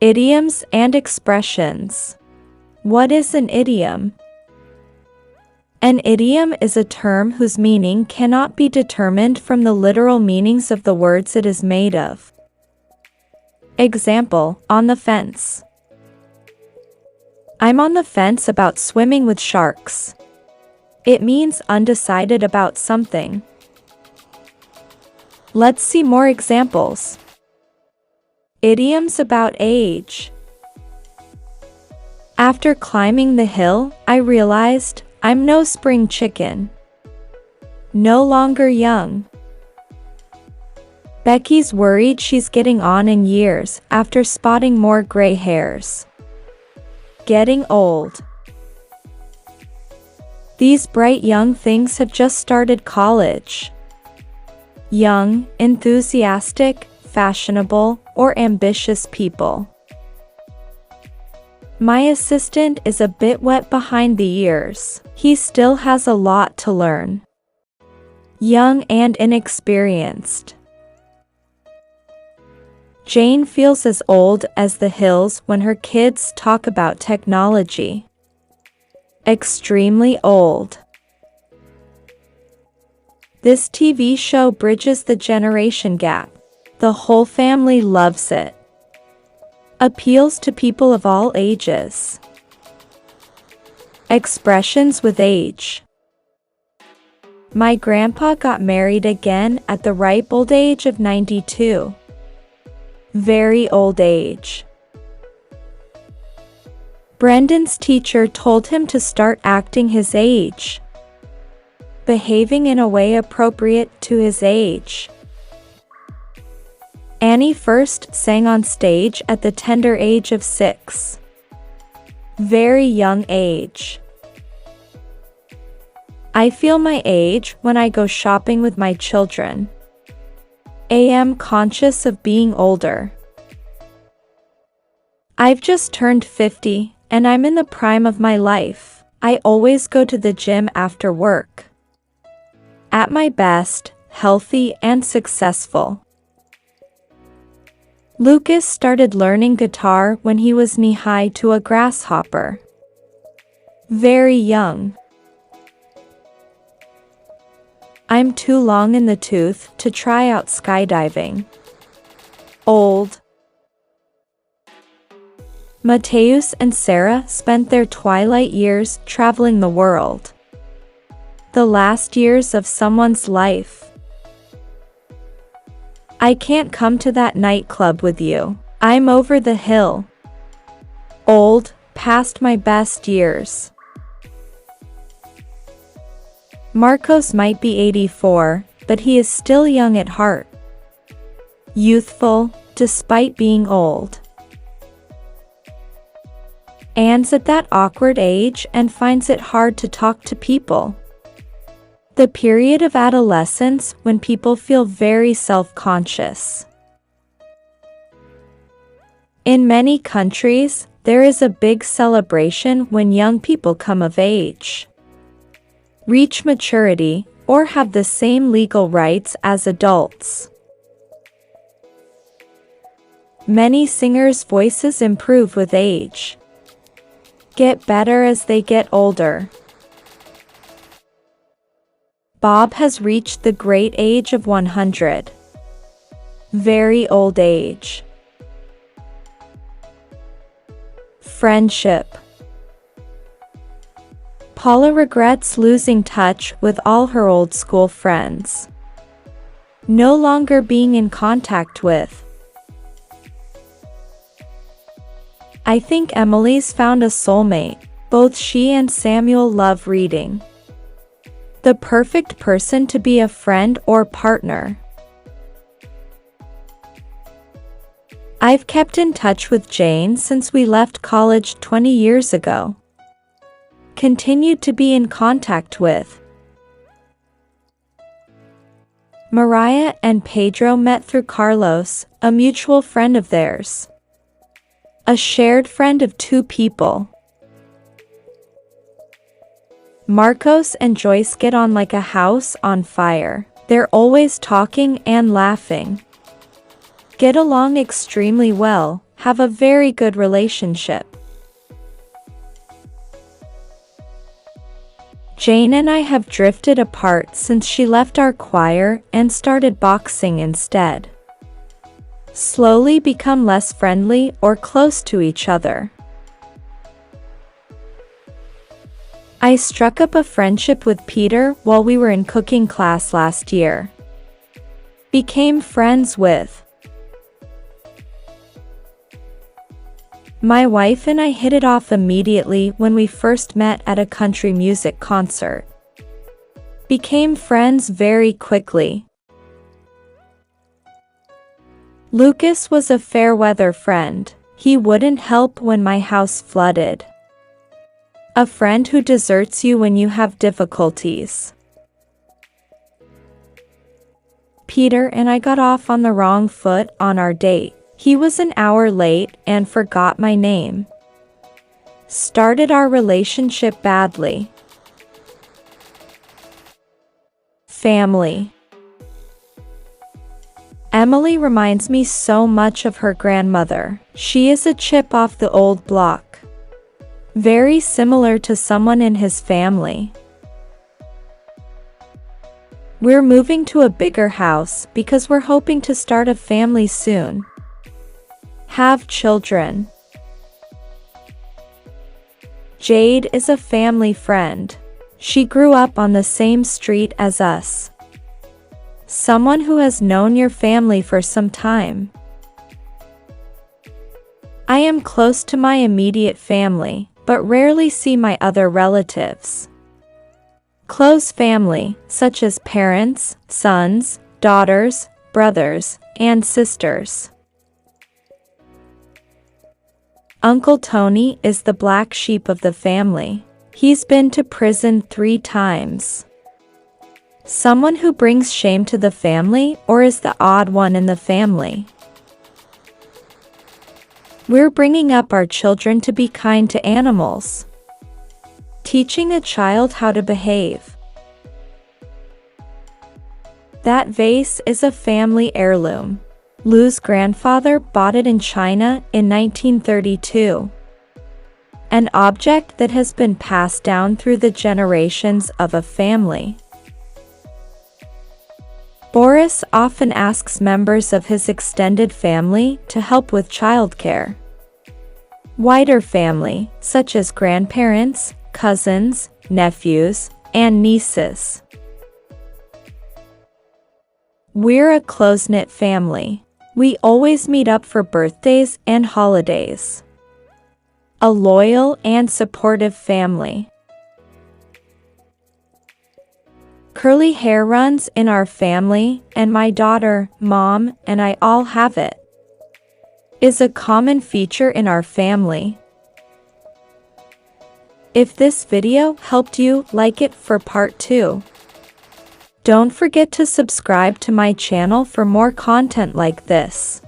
Idioms and expressions. What is an idiom? An idiom is a term whose meaning cannot be determined from the literal meanings of the words it is made of. Example, on the fence. I'm on the fence about swimming with sharks. It means undecided about something. Let's see more examples. Idioms about age. After climbing the hill, I realized I'm no spring chicken. No longer young. Becky's worried she's getting on in years after spotting more gray hairs. Getting old. These bright young things have just started college. Young, enthusiastic, fashionable, or ambitious people. My assistant is a bit wet behind the ears. He still has a lot to learn. Young and inexperienced. Jane feels as old as the hills when her kids talk about technology. Extremely old. This TV show bridges the generation gap. The whole family loves it. Appeals to people of all ages. Expressions with age. My grandpa got married again at the ripe old age of 92. Very old age. Brendan's teacher told him to start acting his age. Behaving in a way appropriate to his age. Annie first sang on stage at the tender age of 6. Very young age. I feel my age when I go shopping with my children. Am conscious of being older. I've just turned 50, and I'm in the prime of my life. I always go to the gym after work. At my best, healthy and successful. Lucas started learning guitar when he was knee-high to a grasshopper. Very young. I'm too long in the tooth to try out skydiving. Old. Mateus and Sarah spent their twilight years traveling the world. The last years of someone's life. I can't come to that nightclub with you. I'm over the hill. Old, past my best years. Marcos might be 84, but he is still young at heart. Youthful, despite being old. Anne's at that awkward age and finds it hard to talk to people. The period of adolescence when people feel very self-conscious. In many countries, there is a big celebration when young people come of age, reach maturity, or have the same legal rights as adults. Many singers' voices improve with age. Get better as they get older. Bob has reached the great age of 100. Very old age. Friendship. Paula regrets losing touch with all her old school friends. No longer being in contact with. I think Emily's found a soulmate. Both she and Samuel love reading. The perfect person to be a friend or partner. I've kept in touch with Jane since we left college 20 years ago. Continued to be in contact with. Mariah and Pedro met through Carlos, a mutual friend of theirs. A shared friend of two people. Marcos and Joyce get on like a house on fire. They're always talking and laughing. Get along extremely well, have a very good relationship. Jane and I have drifted apart since she left our choir and started boxing instead. Slowly become less friendly or close to each other. I struck up a friendship with Peter while we were in cooking class last year. Became friends with. My wife and I hit it off immediately when we first met at a country music concert. Became friends very quickly. Lucas was a fair weather friend. He wouldn't help when my house flooded. A friend who deserts you when you have difficulties. Peter and I got off on the wrong foot on our date. He was an hour late and forgot my name. Started our relationship badly. Family. Emily reminds me so much of her grandmother. She is a chip off the old block. Very similar to someone in his family. We're moving to a bigger house because we're hoping to start a family soon. Have children. Jade is a family friend. She grew up on the same street as us. Someone who has known your family for some time. I am close to my immediate family, but rarely see my other relatives. Close family, such as parents, sons, daughters, brothers, and sisters. Uncle Tony is the black sheep of the family. He's been to prison 3 times. Someone who brings shame to the family or is the odd one in the family. We're bringing up our children to be kind to animals. Teaching a child how to behave. That vase is a family heirloom. Lou's grandfather bought it in China in 1932. An object that has been passed down through the generations of a family. Boris often asks members of his extended family to help with childcare. Wider family, such as grandparents, cousins, nephews, and nieces. We're a close-knit family. We always meet up for birthdays and holidays. A loyal and supportive family. Curly hair runs in our family, and my daughter, Mom, and I all have it. Is a common feature in our family. If this video helped you, like it for part 2. Don't forget to subscribe to my channel for more content like this.